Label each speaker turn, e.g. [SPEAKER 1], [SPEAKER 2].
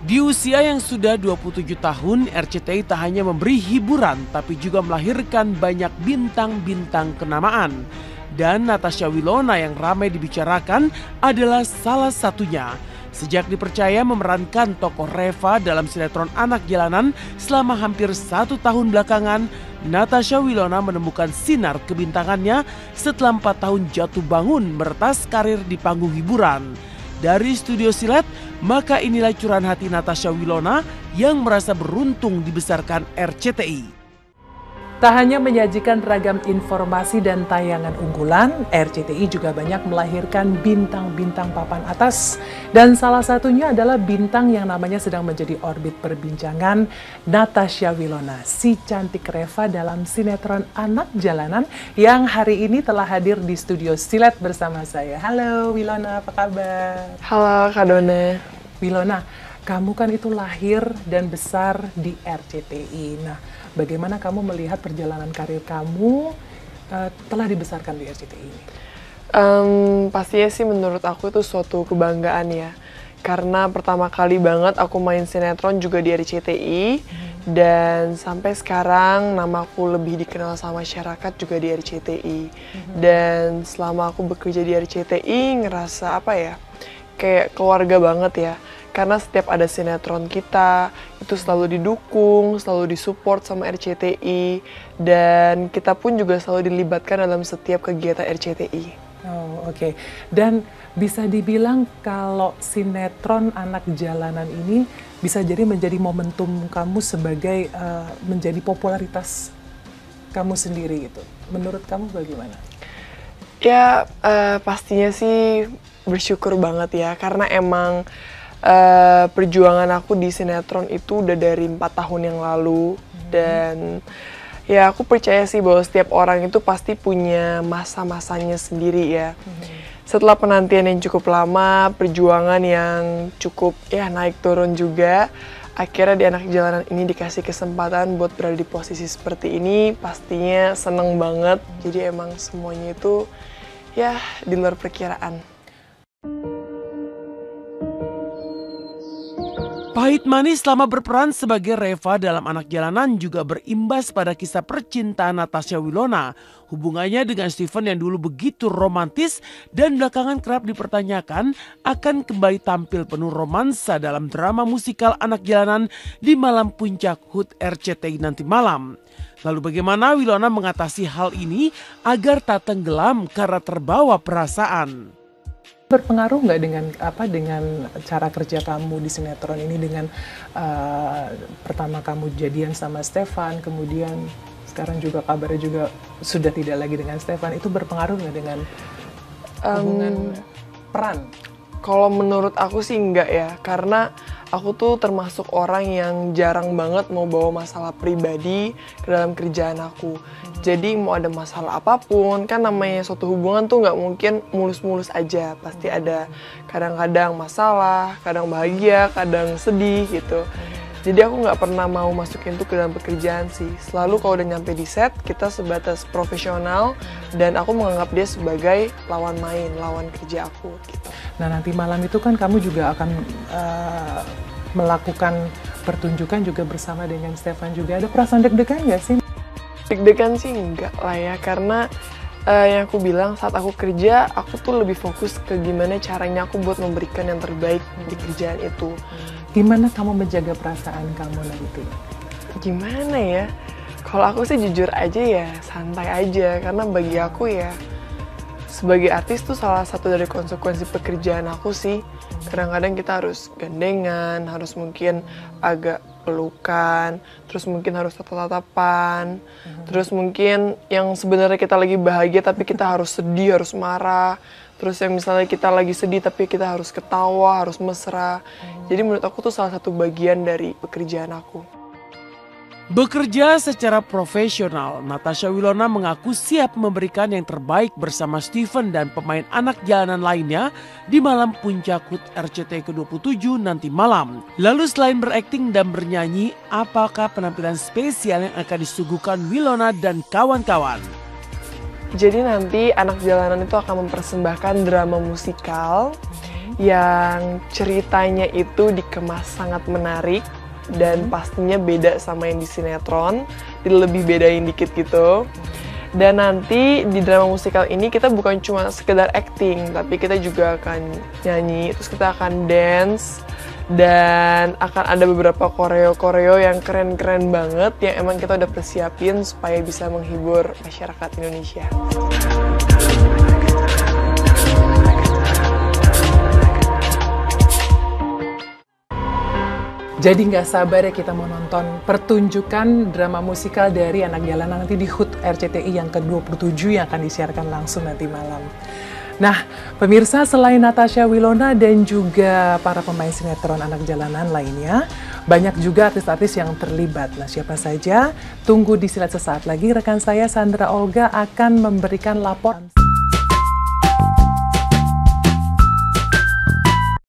[SPEAKER 1] Di usia yang sudah 27 tahun, RCTI tak hanya memberi hiburan tapi juga melahirkan banyak bintang-bintang kenamaan. Dan Natasha Wilona yang ramai dibicarakan adalah salah satunya. Sejak dipercaya memerankan tokoh Reva dalam sinetron Anak Jalanan selama hampir 1 tahun belakangan, Natasha Wilona menemukan sinar kebintangannya setelah 4 tahun jatuh bangun meretas karir di panggung hiburan. Dari studio silat, maka inilah curahan hati Natasha Wilona yang merasa beruntung dibesarkan RCTI.
[SPEAKER 2] Tak hanya menyajikan ragam informasi dan tayangan unggulan, RCTI juga banyak melahirkan bintang-bintang papan atas. Dan salah satunya adalah bintang yang namanya sedang menjadi orbit perbincangan, Natasha Wilona, si cantik Reva dalam sinetron Anak Jalanan yang hari ini telah hadir di studio silat bersama saya. Halo Wilona, apa kabar?
[SPEAKER 3] Halo Kak Dona.
[SPEAKER 2] Wilona, kamu kan itu lahir dan besar di RCTI. Nah, bagaimana kamu melihat perjalanan karir kamu telah dibesarkan di RCTI ini?
[SPEAKER 3] Pastinya sih menurut aku itu suatu kebanggaan ya. Karena pertama kali banget aku main sinetron juga di RCTI. Dan sampai sekarang namaku lebih dikenal sama masyarakat juga di RCTI. Dan selama aku bekerja di RCTI ngerasa apa ya, kayak keluarga banget ya. Karena setiap ada sinetron kita, itu selalu didukung, selalu disupport sama RCTI. Dan kita pun juga selalu dilibatkan dalam setiap kegiatan RCTI.
[SPEAKER 2] Oh, oke. Dan bisa dibilang kalau sinetron Anak Jalanan ini bisa jadi menjadi momentum kamu sebagai menjadi popularitas kamu sendiri gitu. Menurut kamu bagaimana?
[SPEAKER 3] Ya, pastinya sih bersyukur banget ya. Karena emang perjuangan aku di sinetron itu udah dari 4 tahun yang lalu. Dan ya aku percaya sih bahwa setiap orang itu pasti punya masa-masanya sendiri ya. Setelah penantian yang cukup lama, perjuangan yang cukup ya naik turun juga, akhirnya di Anak Jalanan ini dikasih kesempatan buat berada di posisi seperti ini, pastinya seneng banget. Jadi emang semuanya itu ya di luar perkiraan.
[SPEAKER 1] Pahit manis selama berperan sebagai Reva dalam Anak Jalanan juga berimbas pada kisah percintaan Natasha Wilona. Hubungannya dengan Steven yang dulu begitu romantis dan belakangan kerap dipertanyakan akan kembali tampil penuh romansa dalam drama musikal Anak Jalanan di malam puncak HUT RCTI nanti malam. Lalu bagaimana Wilona mengatasi hal ini agar tak tenggelam karena terbawa perasaan?
[SPEAKER 2] Berpengaruh nggak dengan cara kerja kamu di sinetron ini dengan pertama kamu jadian sama Stefan, kemudian sekarang juga kabarnya juga sudah tidak lagi dengan Stefan, itu berpengaruh nggak dengan hubungan peran?
[SPEAKER 3] Kalau menurut aku sih enggak ya, karena aku tuh termasuk orang yang jarang banget mau bawa masalah pribadi ke dalam kerjaan aku. Jadi mau ada masalah apapun, kan namanya suatu hubungan tuh nggak mungkin mulus-mulus aja. Pasti ada kadang-kadang masalah, kadang bahagia, kadang sedih gitu. Jadi aku nggak pernah mau masukin tuh ke dalam pekerjaan sih. Selalu kalau udah nyampe di set, kita sebatas profesional dan aku menganggap dia sebagai lawan main, lawan kerja aku gitu.
[SPEAKER 2] Nah nanti malam itu kan kamu juga akan melakukan pertunjukan juga bersama dengan Stefan juga. Ada perasaan deg-degan nggak sih?
[SPEAKER 3] Deg-degan sih enggak lah ya, karena yang aku bilang saat aku kerja, aku tuh lebih fokus ke gimana caranya aku buat memberikan yang terbaik di kerjaan itu.
[SPEAKER 2] Gimana kamu menjaga perasaan kamu nanti?
[SPEAKER 3] Gimana ya? Kalau aku sih jujur aja ya, santai aja. Karena bagi aku ya, sebagai artis tuh salah satu dari konsekuensi pekerjaan aku sih. Kadang-kadang kita harus gandengan, harus mungkin agak pelukan, terus mungkin harus tatap-tatapan, terus mungkin yang sebenarnya kita lagi bahagia tapi kita harus sedih, harus marah, terus yang misalnya kita lagi sedih tapi kita harus ketawa, harus mesra. Jadi menurut aku tuh salah satu bagian dari pekerjaan aku.
[SPEAKER 1] Bekerja secara profesional, Natasha Wilona mengaku siap memberikan yang terbaik bersama Steven dan pemain Anak Jalanan lainnya di malam puncak HUT RCTI ke-27 nanti malam. Lalu selain berakting dan bernyanyi, apakah penampilan spesial yang akan disuguhkan Wilona dan kawan-kawan?
[SPEAKER 3] Jadi nanti Anak Jalanan itu akan mempersembahkan drama musikal yang ceritanya itu dikemas sangat menarik dan pastinya beda sama yang di sinetron, lebih bedain dikit gitu. Dan nanti di drama musikal ini kita bukan cuma sekedar acting, tapi kita juga akan nyanyi, terus kita akan dance, dan akan ada beberapa koreo-koreo yang keren-keren banget yang emang kita udah persiapin supaya bisa menghibur masyarakat Indonesia.
[SPEAKER 2] Jadi nggak sabar ya kita mau nonton pertunjukan drama musikal dari Anak Jalanan nanti di HUT RCTI yang ke-27 yang akan disiarkan langsung nanti malam. Nah, pemirsa, selain Natasha Wilona dan juga para pemain sinetron Anak Jalanan lainnya, banyak juga artis-artis yang terlibat. Nah, siapa saja? Tunggu di silat sesaat lagi, rekan saya Sandra Olga akan memberikan laporan.